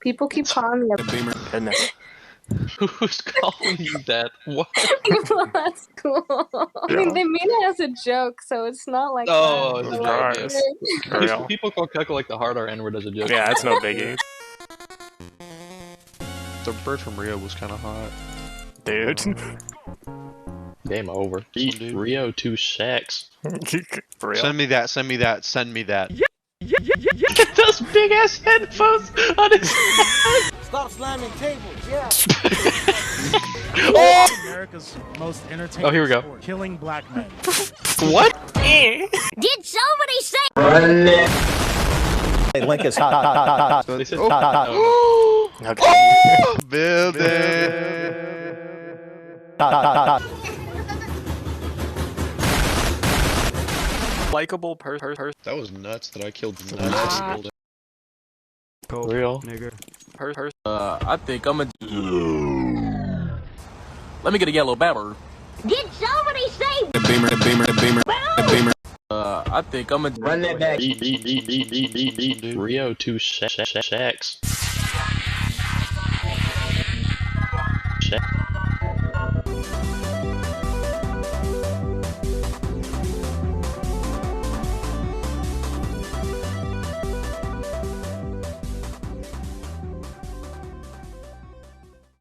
People keep calling me a Beamer. Goodness. Who's calling you that? What? people at school. I mean, they mean it as a joke, so it's not like Oh, that. it's Like, right. For real. People call Keko like the hard R N word as a joke. Yeah, it's no biggie. The bird from Rio was kind of hot. Dude. Game over. Dude. Rio 2 sex. For real. Send me that. Send me that. Send me that. Look at those big ass headphones on his head. Stop slamming tables, yeah. Oh! America's most entertaining Oh, here we go. sport, killing black men. What? Did somebody say? Hey, Link is hot. They said Oh. Okay. Building. Likeable person. That was nuts that I killed nuts. Real. I think I'm a. Let me get a yellow babber. Did somebody say? Beamer. I think I'm a. Run that back. Rio 2 sex.